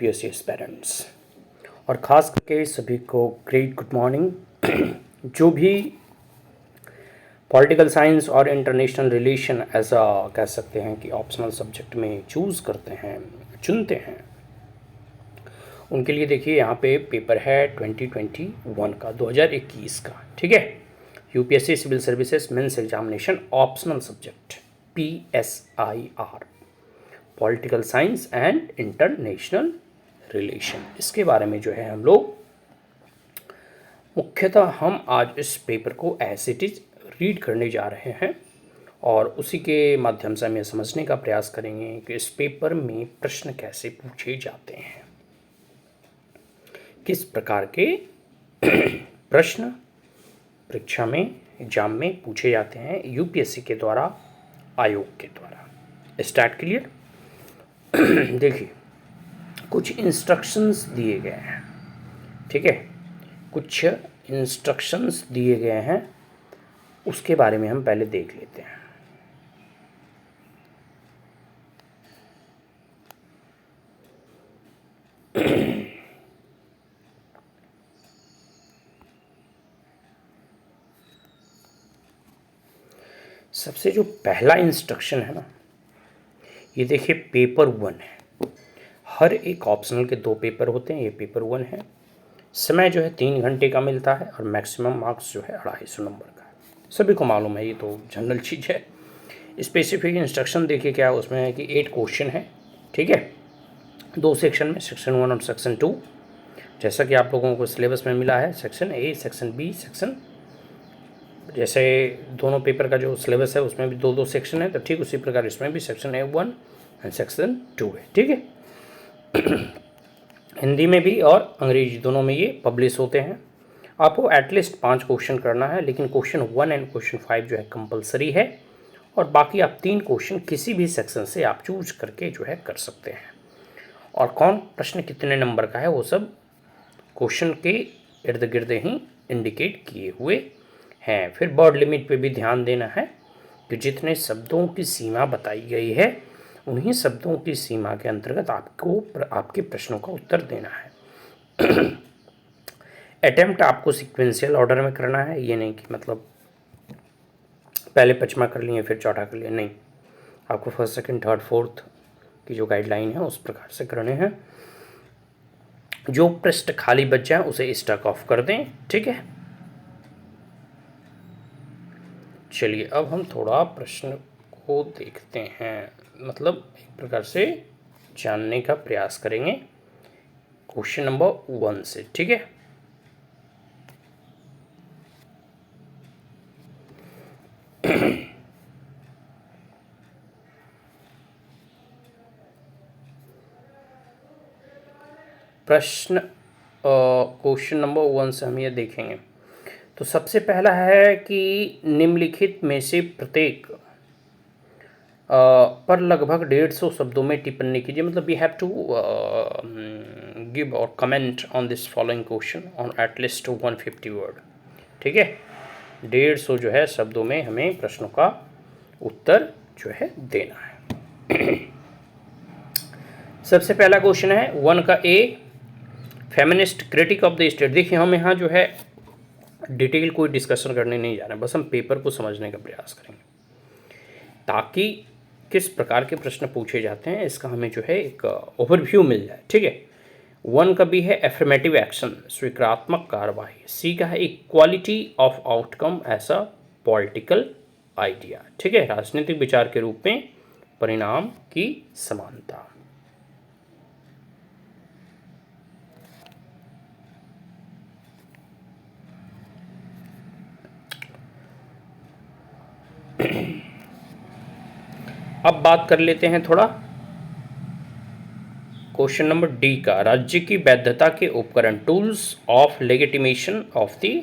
UPSC aspirants और ख़ास करके सभी को ग्रेट गुड मॉर्निंग। जो भी पॉलिटिकल साइंस और इंटरनेशनल रिलेशन ऐसा कह सकते हैं कि ऑप्शनल सब्जेक्ट में चूज़ करते हैं, चुनते हैं, उनके लिए देखिए यहाँ पे पेपर है 2021 का, 2021 का, ठीक है। UPSC civil services mains examination optional subject PSIR, political science and international relation, इसके बारे में जो है हम लोग मुख्यतः हम आज इस पेपर को एज इट इज रीड करने जा रहे हैं और उसी के माध्यम से हम ये समझने का प्रयास करेंगे कि इस पेपर में प्रश्न कैसे पूछे जाते हैं, किस प्रकार के प्रश्न परीक्षा में, एग्जाम में पूछे जाते हैं यूपीएससी के द्वारा, आयोग के द्वारा। Start clear. देखिए कुछ इंस्ट्रक्शंस दिए गए हैं, ठीक है, कुछ इंस्ट्रक्शंस दिए गए हैं, उसके बारे में हम पहले देख लेते हैं। सबसे जो पहला इंस्ट्रक्शन है ना, ये देखिए पेपर 1 है। हर एक ऑप्शनल के 2 पेपर होते हैं, ये पेपर 1 है। समय जो है 3 घंटे का मिलता है और मैक्सिमम मार्क्स जो है 250 नंबर का है। सभी को मालूम है, ये तो जनरल चीज़ है। स्पेसिफिक इंस्ट्रक्शन देखिए क्या है, उसमें है कि 8 क्वेश्चन है, ठीक है, 2 सेक्शन में, सेक्शन 1 और सेक्शन 2, जैसा कि आप लोगों को सिलेबस में मिला है। Section A, section B, section, जैसे दोनों पेपर का जो सिलेबस है उसमें भी 2-2 सेक्शन है, तो ठीक उसी प्रकार इसमें भी सेक्शन A1 एंड सेक्शन 2 है, ठीक है। हिंदी में भी और अंग्रेजी दोनों में ये पब्लिश होते हैं। आपको एटलीस्ट 5 क्वेश्चन करना है, लेकिन क्वेश्चन 1 एंड क्वेश्चन 5 जो है कंपलसरी है और बाकी आप 3 क्वेश्चन किसी भी सेक्शन से आप चूज करके जो है कर सकते हैं। और कौन प्रश्न कितने नंबर का है वो सब क्वेश्चन के इर्द गिर्द ही इंडिकेट किए हुए हैं। फिर वर्ड लिमिट पे भी ध्यान देना है कि जितने शब्दों की सीमा बताई गई है उन्हीं शब्दों की सीमा के अंतर्गत आपको आपके प्रश्नों का उत्तर देना है। अटेम्प्ट आपको सिक्वेंशियल ऑर्डर में करना है, ये नहीं कि मतलब पहले 5वां कर लिए फिर 4था कर लिया, नहीं। आपको फर्स्ट, सेकंड, थर्ड, फोर्थ की जो गाइडलाइन है उस प्रकार से करने हैं। जो पृष्ठ खाली बच जाए उसे स्टक ऑफ कर दें, ठीक है। चलिए अब हम थोड़ा प्रश्न को देखते हैं, मतलब एक प्रकार से जानने का प्रयास करेंगे क्वेश्चन नंबर 1 से, ठीक है। प्रश्न क्वेश्चन नंबर 1 से हम ये देखेंगे। तो सबसे पहला है कि निम्नलिखित में से प्रत्येक पर लगभग 150 शब्दों में टिप्पणी कीजिए। मतलब वी हैव टू गिव और comment on this following question on at least 150 word, ठीक है। 150 जो है शब्दों में हमें प्रश्नों का उत्तर जो है देना है। सबसे पहला क्वेश्चन है 1 का A, feminist critique of the state. देखिए हम यहाँ जो है डिटेल कोई डिस्कशन करने नहीं जा रहे हैं, बस हम पेपर को समझने का प्रयास करेंगे ताकि किस प्रकार के प्रश्न पूछे जाते हैं इसका हमें जो है एक ओवरव्यू मिल जाए, ठीक है। 1 का बी है एफर्मेटिव एक्शन, स्वीकारात्मक कार्रवाई। सी का है equality of outcome as a political idea, ठीक है, राजनीतिक विचार के रूप में परिणाम की समानता। अब बात कर लेते हैं थोड़ा क्वेश्चन नंबर डी का, राज्य की वैधता के उपकरण, tools of legitimation of the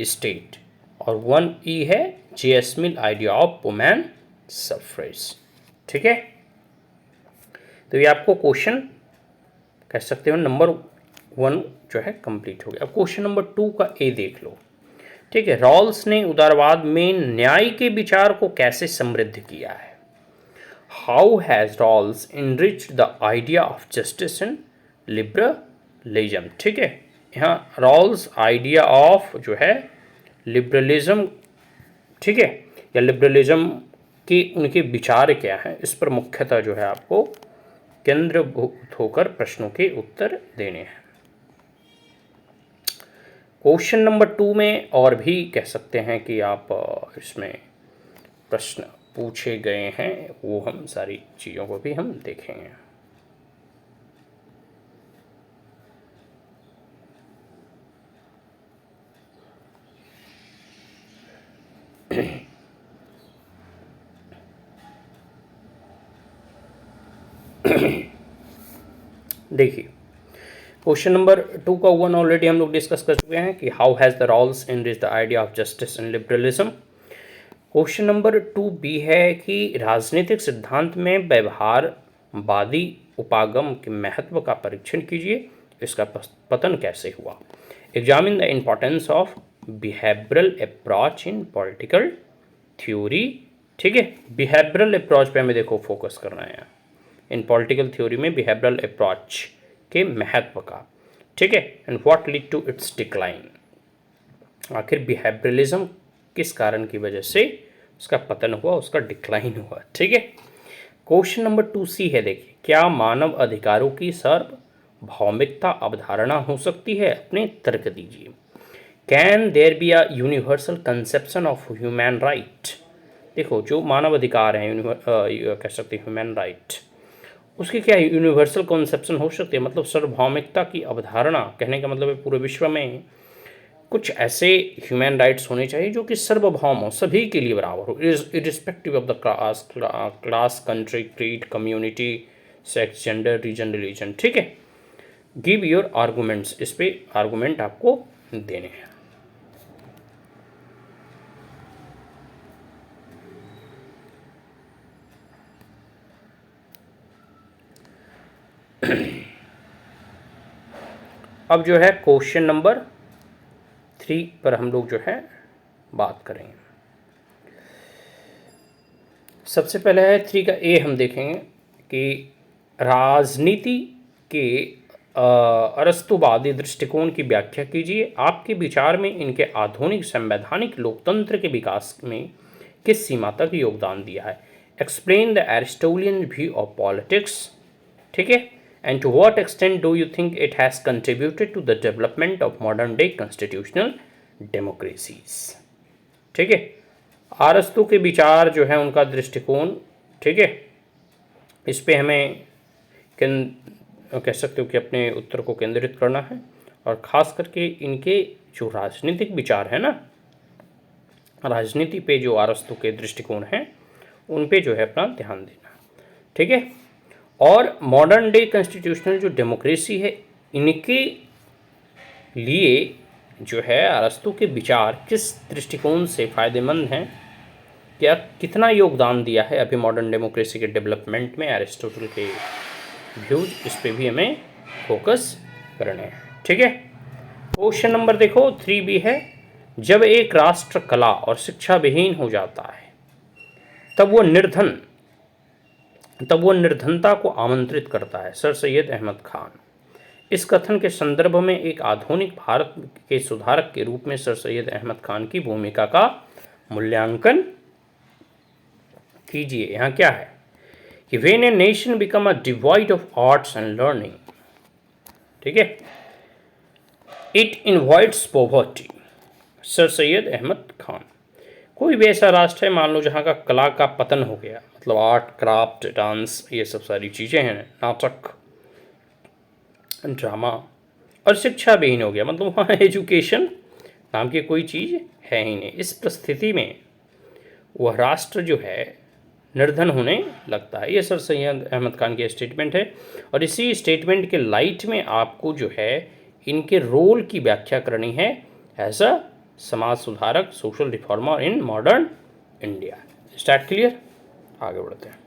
state. और 1E है J.S. Mill, idea of women suffrage, ठीक है। तो ये आपको क्वेश्चन कह सकते हो नंबर 1 जो है कंप्लीट हो गया। अब क्वेश्चन नंबर 2 का ए देख लो, ठीक है। रॉल्स ने उदारवाद में न्याय के विचार को कैसे समृद्ध किया है? How has Rawls enriched the idea of justice in liberalism. ठीक है, यहाँ रॉल्स आइडिया ऑफ जो है लिबरलिज्म, ठीक है, या लिबरलिज्म की उनके विचार क्या हैं, इस पर मुख्यतः जो है आपको केंद्रीभूत होकर प्रश्नों के उत्तर देने हैं। क्वेश्चन नंबर 2 में और भी कह सकते हैं कि आप इसमें प्रश्न पूछे गए हैं, वो हम सारी चीज़ों को भी हम देखेंगे। देखिए, क्वेश्चन नंबर 2 का 1 ऑलरेडी हम लोग डिस्कस कर चुके हैं कि how has the Rawls in the idea of justice and liberalism. Question number 2b है कि राजनीतिक सिद्धांत में व्यवहारवादी उपागम के महत्व का परीक्षण कीजिए, इसका पतन कैसे हुआ। Examine the importance of behavioural approach in political theory. ठीक है, बिहेवियरल अप्रोच पे हमें देखो फोकस करना है इन पॉलिटिकल थ्योरी में, बिहेवियरल अप्रोच के महत्व का। ठीक है, and what lead to its decline, आखिर बिहेवियरलिज्म किस कारण की वजह से उसका पतन हुआ, उसका डिक्लाइन हुआ। ठीक है, क्वेश्चन नंबर 2c है, देखिए, क्या मानव अधिकारों की सार्वभौमिकता अवधारणा हो सकती है, अपने तर्क दीजिए। Can there be a universal conception of human right. देखो, जो मानव अधिकार हैं, कह सकते हैं ह्यूमन राइट, उसकी क्या यूनिवर्सल कॉन्सेप्शन हो सकती है, मतलब सार्वभौमिकता की अवधारणा। कहने का मतलब है पूरे विश्व में कुछ ऐसे ह्यूमन राइट्स होने चाहिए जो कि सार्वभौम हो, सभी के लिए बराबर हो, irrespective of the class, country, creed, community, sex, gender, region, religion. ठीक है, गिव योर आर्गूमेंट्स, इस पे आर्गूमेंट आपको देने हैं। अब जो है क्वेश्चन नंबर 3 पर हम लोग जो है बात करेंगे। सबसे पहले है 3 का ए, हम देखेंगे कि राजनीति के अरस्तुवादी दृष्टिकोण की व्याख्या कीजिए। आपके विचार में इनके आधुनिक संवैधानिक लोकतंत्र के विकास में किस सीमा तक योगदान दिया है। Explain the Aristotelian view of politics. ठीक है, and to what extent do you think it has contributed to the development of modern day constitutional democracies. ठीक है, अरस्तु के विचार जो है, उनका दृष्टिकोण, ठीक है, इस पे हमें कह सकते हो कि अपने उत्तर को केंद्रित करना है, और ख़ास करके इनके जो राजनीतिक विचार है ना, राजनीति पे जो अरस्तु के दृष्टिकोण हैं, उन पे जो है अपना ध्यान देना। ठीक है, और मॉडर्न डे कॉन्स्टिट्यूशनल जो डेमोक्रेसी है, इनके लिए जो है अरस्तु के विचार किस दृष्टिकोण से फ़ायदेमंद हैं, क्या कितना योगदान दिया है अभी मॉडर्न डेमोक्रेसी के डेवलपमेंट में एरिस्टोटल के व्यूज, इस पे भी हमें फोकस करने हैं। ठीक है, क्वेश्चन नंबर देखो 3b है, जब एक राष्ट्र कला और शिक्षा विहीन हो जाता है तब वो निर्धनता को आमंत्रित करता है। सर सैयद अहमद खान। इस कथन के संदर्भ में एक आधुनिक भारत के सुधारक के रूप में सर सैयद अहमद खान की भूमिका का मूल्यांकन कीजिए। यहाँ क्या है कि when a nation become a divide of arts and learning, ठीक है, it invites poverty. Sir Syed Ahmad Khan. कोई भी ऐसा राष्ट्र है, मान लो, जहाँ का कला का पतन हो गया, मतलब आर्ट, क्राफ्ट, डांस, ये सब सारी चीज़ें हैं, नाटक, ड्रामा, और शिक्षा विहीन हो गया, मतलब वहाँ एजुकेशन नाम की कोई चीज़ है ही नहीं। इस परिस्थिति में वह राष्ट्र जो है निर्धन होने लगता है। ये सर सैयद अहमद खान की स्टेटमेंट है, और इसी स्टेटमेंट के लाइट में आपको जो है इनके रोल की व्याख्या करनी है एज अ समाज सुधारक, social reformer in modern India. Start clear, आगे बढ़ते हैं।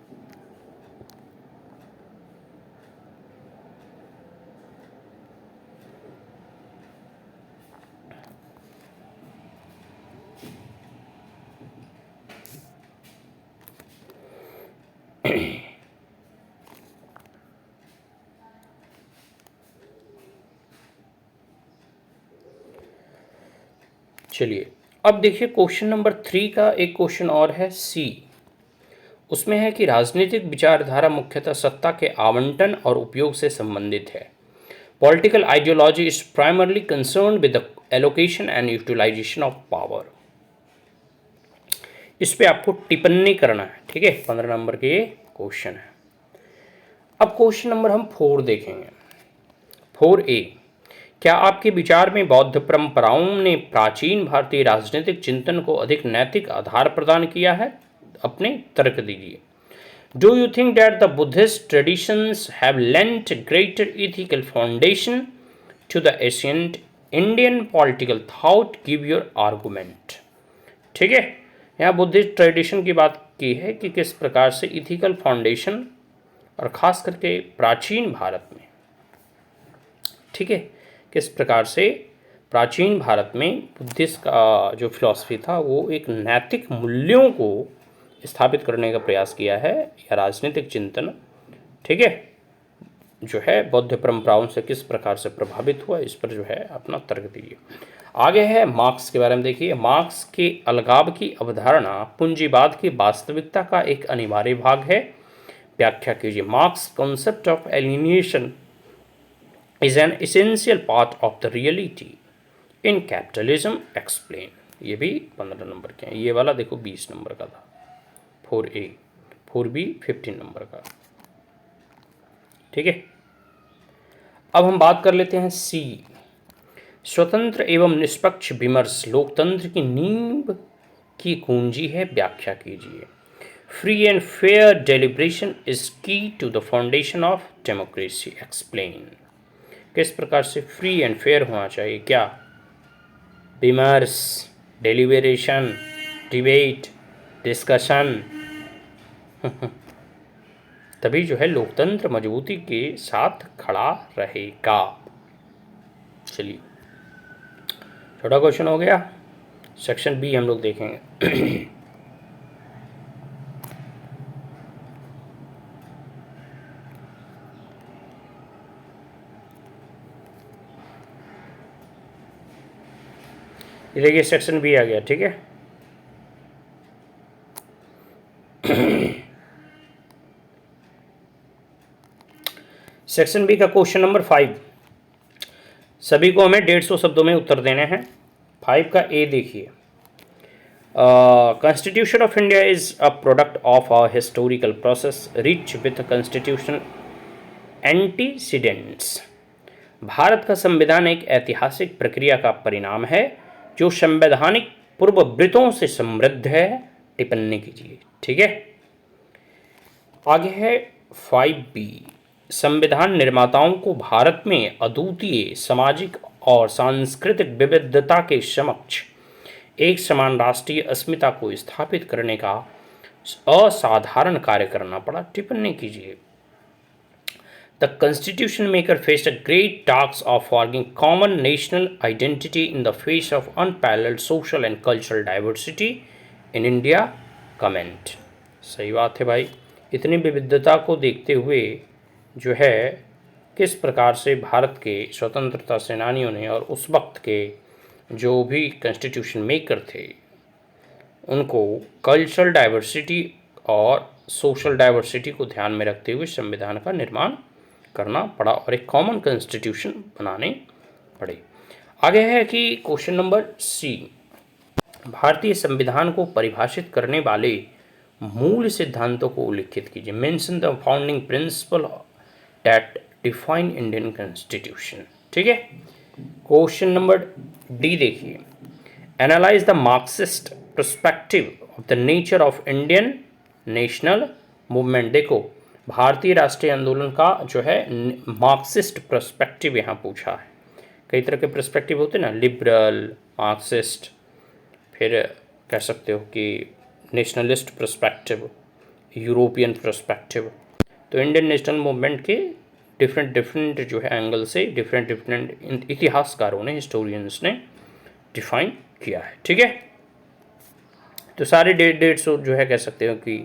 चलिए अब देखिए क्वेश्चन नंबर 3 का एक क्वेश्चन और है सी। उसमें है कि राजनीतिक विचारधारा मुख्यतः सत्ता के आवंटन और उपयोग से संबंधित है। Political ideology is primarily concerned with the allocation and utilisation of power. इस पे आपको टिप्पणी करना है, ठीक है। 15 नंबर के ये क्वेश्चन है। अब क्वेश्चन नंबर हम 4 देखेंगे। 4A, क्या आपके विचार में बौद्ध परंपराओं ने प्राचीन भारतीय राजनीतिक चिंतन को अधिक नैतिक आधार प्रदान किया है? अपने तर्क दीजिए। Do you think that the Buddhist traditions have lent greater ethical foundation to the ancient Indian political thought? Give your argument. ठीक है, यहाँ बुद्धिस्ट ट्रेडिशन की बात की है कि किस प्रकार से इथिकल फाउंडेशन और ख़ास करके प्राचीन भारत में, ठीक है, किस प्रकार से प्राचीन भारत में बुद्धिस्ट का जो फिलॉसफी था वो एक नैतिक मूल्यों को स्थापित करने का प्रयास किया है, या राजनीतिक चिंतन, ठीक है, जो है बौद्ध परंपराओं से किस प्रकार से प्रभावित हुआ, इस पर जो है अपना तर्क दीजिए। आगे है मार्क्स के बारे में। देखिए, मार्क्स के अलगाव की अवधारणा पूंजीवाद की वास्तविकता का एक अनिवार्य भाग है, व्याख्या कीजिए। Marks concept of alienation is an essential part of the reality in capitalism, explain. ये भी 15 नंबर के हैं। ये वाला देखो 20 नंबर का था, 4A। 4B 15 नंबर का, ठीक है। अब हम बात कर लेते हैं सी। स्वतंत्र एवं निष्पक्ष विमर्श लोकतंत्र की नींव की कुंजी है, व्याख्या कीजिए। Free and fair deliberation is key to the foundation of democracy, explain. किस प्रकार से फ्री एंड फेयर होना चाहिए? क्या? विमर्श, डेलिब्रेशन, डिबेट, डिस्कशन तभी जो है लोकतंत्र मजबूती के साथ खड़ा रहेगा। चलिए, छोटा क्वेश्चन हो गया। सेक्शन बी हम लोग देखेंगे। ये देखिए सेक्शन बी आ गया, ठीक है। सेक्शन बी का क्वेश्चन नंबर 5, सभी को हमें 150 शब्दों में उत्तर देने हैं। 5 का ए देखिए। Constitution of India is a product of a historical process rich with constitutional antecedents. Bharat का संविधान एक ऐतिहासिक प्रक्रिया का परिणाम है जो संवैधानिक पूर्ववृत्तों से समृद्ध है। टिप्पणी कीजिए, ठीक है। आगे है 5B, संविधान निर्माताओं को भारत में अद्वितीय सामाजिक और सांस्कृतिक विविधता के समक्ष एक समान राष्ट्रीय अस्मिता को स्थापित करने का असाधारण कार्य करना पड़ा। टिप्पणी कीजिए। The constitution maker faced a great task of forming common national identity in the face of unparalleled social and cultural diversity in India, comment. सही बात है भाई, इतनी विविधता को देखते हुए जो है किस प्रकार से भारत के स्वतंत्रता सेनानियों ने और उस वक्त के जो भी कॉन्स्टिट्यूशन मेकर थे उनको कल्चरल डाइवर्सिटी और सोशल डाइवर्सिटी को ध्यान में रखते हुए संविधान का निर्माण करना पड़ा और एक कॉमन कॉन्स्टिट्यूशन बनाने पड़े। आगे है कि क्वेश्चन नंबर सी, भारतीय संविधान को परिभाषित करने वाले मूल सिद्धांतों को उल्लेखित कीजिए। Mention the founding principal that define Indian constitution, ठीक है। क्वेश्चन नंबर डी देखिए। Analyse the Marxist perspective of the nature of Indian national movement. देखो, भारतीय राष्ट्रीय आंदोलन का जो है मार्क्सिस्ट पर्सपेक्टिव यहाँ पूछा है। कई तरह के पर्सपेक्टिव होते हैं ना, लिबरल, मार्क्सिस्ट, फिर कह सकते हो कि नेशनलिस्ट पर्सपेक्टिव, यूरोपियन पर्सपेक्टिव। तो इंडियन नेशनल मूवमेंट के डिफरेंट जो है एंगल से डिफरेंट इतिहासकारों ने, हिस्टोरियंस ने डिफाइन किया है, ठीक है। तो सारे 150 जो है कह सकते हो कि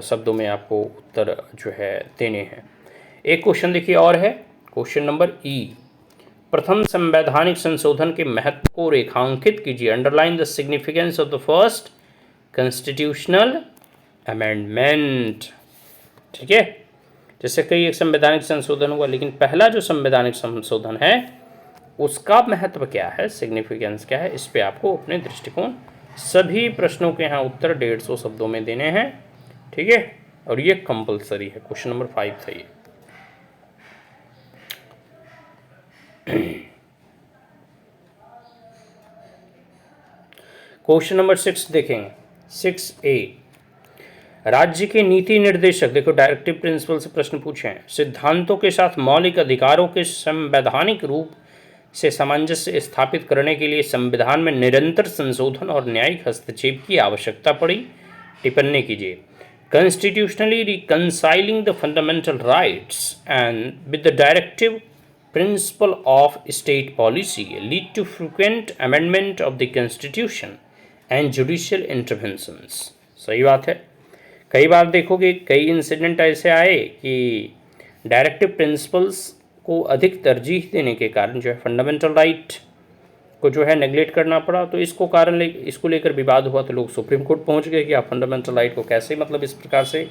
शब्दों में आपको उत्तर जो है देने हैं। एक क्वेश्चन देखिए और है, क्वेश्चन नंबर ई। प्रथम संवैधानिक संशोधन के महत्व को रेखांकित कीजिए। Underline the significance of the first constitutional amendment. ठीक है, जैसे कई एक संवैधानिक संशोधन हुआ, लेकिन पहला जो संवैधानिक संशोधन है उसका महत्व क्या है, सिग्निफिकेंस क्या है, इस पे आपको अपने दृष्टिकोण, सभी प्रश्नों के यहाँ उत्तर 150 शब्दों में देने हैं। ठीक है, और ये कंपलसरी है। क्वेश्चन नंबर 5 था ये। क्वेश्चन नंबर 6 देखेंगे, 6A। राज्य के नीति निर्देशक, देखो डायरेक्टिव प्रिंसिपल से प्रश्न पूछे हैं, सिद्धांतों के साथ मौलिक अधिकारों के संवैधानिक रूप से सामंजस्य स्थापित करने के लिए संविधान में निरंतर संशोधन और न्यायिक हस्तक्षेप की आवश्यकता पड़ी। टिप्पणी कीजिए। Constitutionally reconciling the fundamental rights and with the directive principle of state policy lead to frequent amendment of the constitution and judicial interventions. सही बात है। कई बार देखोगे कई इंसिडेंट ऐसे आए कि डायरेक्टिव प्रिंसिपल्स को अधिक तरजीह देने के कारण जो है फंडामेंटल राइट को जो है नेग्लेक्ट करना पड़ा। तो इसको लेकर विवाद हुआ, तो लोग सुप्रीम कोर्ट पहुंच गए कि आप फंडामेंटल राइट को कैसे मतलब इस प्रकार से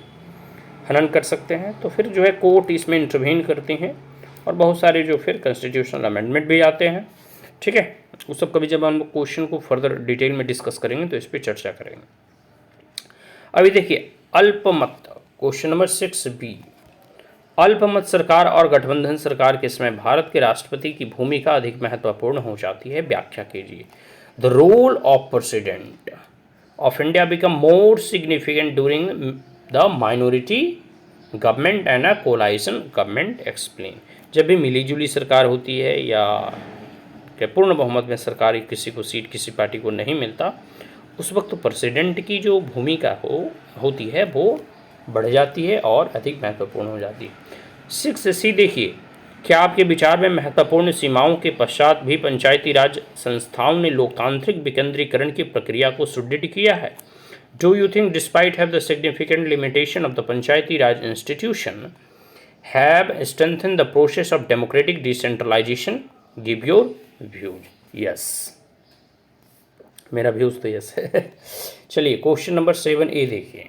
हनन कर सकते हैं। तो फिर जो है कोर्ट इसमें इंटरवीन करती हैं और बहुत सारे जो फिर कॉन्स्टिट्यूशनल अमेंडमेंट भी आते हैं। ठीक है, उस सब कभी जब हम लोग क्वेश्चन को फर्दर डिटेल में डिस्कस करेंगे तो इस पर चर्चा करेंगे। अभी देखिए अल्पमत, क्वेश्चन नंबर 6B। अल्पमत सरकार और गठबंधन सरकार के समय भारत के राष्ट्रपति की भूमिका अधिक महत्वपूर्ण हो जाती है, व्याख्या कीजिए। The role of president of India become more significant during the minority government and a coalition government, explain. जब भी मिलीजुली सरकार होती है या पूर्ण बहुमत में सरकार किसी को सीट किसी पार्टी को नहीं मिलता, उस वक्त प्रेसिडेंट की जो भूमिका होती है वो बढ़ जाती है और अधिक महत्वपूर्ण हो जाती है। 6C देखिए, क्या आपके विचार में महत्वपूर्ण सीमाओं के पश्चात भी पंचायती राज संस्थाओं ने लोकतांत्रिक विकेंद्रीकरण की प्रक्रिया को सुदृढ़ किया है? Do you think despite have the significant limitation of the panchayati raj institution have strengthen the process of democratic decentralisation? Give your views. Yes, मेरा व्यूज तो यस है। चलिए क्वेश्चन नंबर 7A देखिए।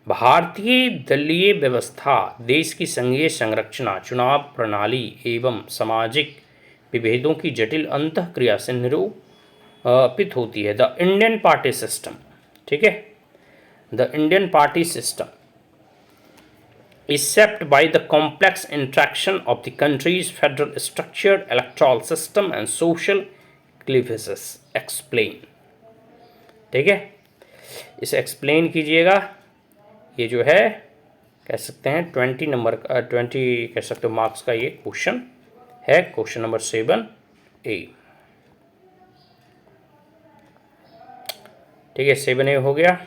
भारतीय दलीय व्यवस्था देश की संघीय संरचना, चुनाव प्रणाली एवं सामाजिक विभेदों की जटिल अंतःक्रिया से निरूपित होती है। द इंडियन पार्टी सिस्टम, ठीक है, the Indian party system is shaped by the complex interaction of the country's federal structured electoral system and social cleavages. Explain. ठीक है, इसे एक्सप्लेन कीजिएगा। ये जो है कह सकते हैं 20 नंबर 20 कह सकते हो मार्क्स का ये क्वेश्चन है, क्वेश्चन नंबर 7A। ठीक है, 7A हो गया।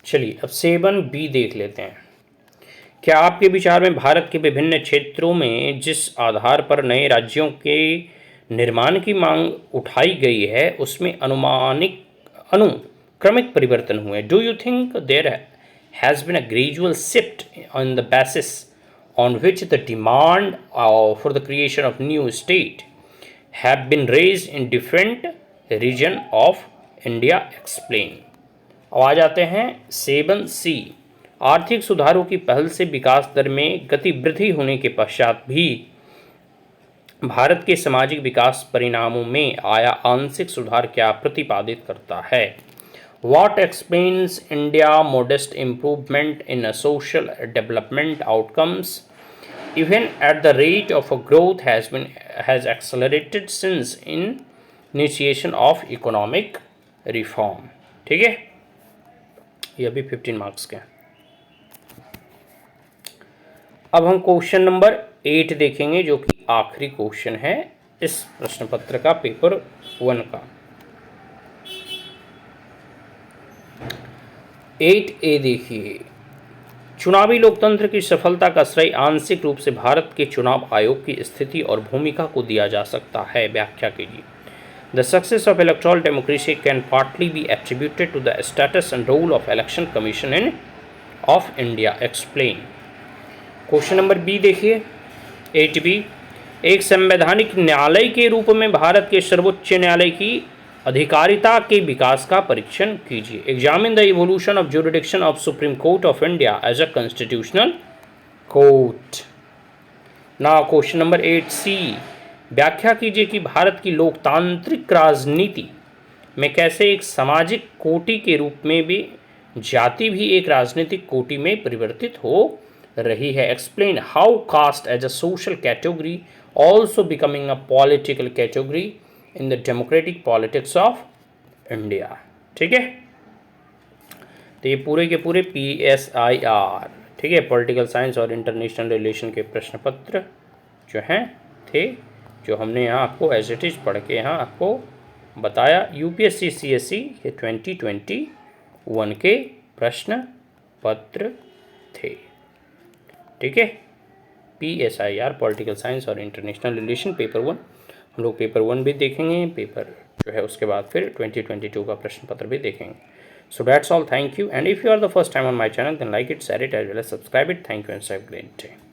चलिए अब 7B देख लेते हैं। क्या आपके विचार में भारत के विभिन्न क्षेत्रों में जिस आधार पर नए राज्यों के निर्माण की मांग उठाई गई है उसमें अनुक्रमिक परिवर्तन हुए? Do you think there has been a gradual shift on the basis on which the demand for the creation of new state have been raised in different region of India? Explain. अब आ जाते हैं 7C। आर्थिक सुधारों की पहल से विकास दर में गति वृद्धि होने के पश्चात भी भारत के सामाजिक विकास परिणामों में आया आंशिक सुधार क्या प्रतिपादित करता है? What explains India modest improvement in social development outcomes even at the rate of a growth has accelerated since initiation of economic reform? ठीक है, ये भी 15 मार्क्स के। अब हम क्वेश्चन नंबर 8 देखेंगे जो कि आखिरी क्वेश्चन है इस प्रश्न पत्र का, पेपर 1 का। 8A देखिए, चुनावी लोकतंत्र की सफलता का श्रेय आंशिक रूप से भारत के चुनाव आयोग की स्थिति और भूमिका को दिया जा सकता है, व्याख्या कीजिए। The success of electoral democracy can partly be attributed to the status and role of election commission in of India, explain. Question number B देखिए 8B, एक संवैधानिक न्यायालय के रूप में भारत के सर्वोच्च न्यायालय की अधिकारिता के विकास का परीक्षण कीजिए। Examine the evolution of jurisdiction of supreme court of India as a constitutional court. Now question number 8C, व्याख्या कीजिए कि भारत की लोकतांत्रिक राजनीति में कैसे एक सामाजिक कोटि के रूप में भी जाति भी एक राजनीतिक कोटि में परिवर्तित हो रही है। Explain how caste as a social category also becoming a political category in the democratic politics of India. ठीक है, तो ये पूरे के पूरे PSIR, ठीक है, पॉलिटिकल साइंस और इंटरनेशनल रिलेशन के प्रश्न पत्र जो हैं थे, जो हमने यहाँ आपको एज इट इज़ पढ़ के यहाँ आपको बताया। UPSC CSE ये 2021 के प्रश्न पत्र थे। ठीक है, PSIR पॉलिटिकल साइंस और इंटरनेशनल रिलेशन पेपर 1, हम लोग पेपर 1 भी देखेंगे, पेपर जो है उसके बाद फिर 2022 का प्रश्न पत्र भी देखेंगे। So that's all, thank you, and if you are the first time on my channel then like it, share it as well as subscribe it. Thank you and have a great day.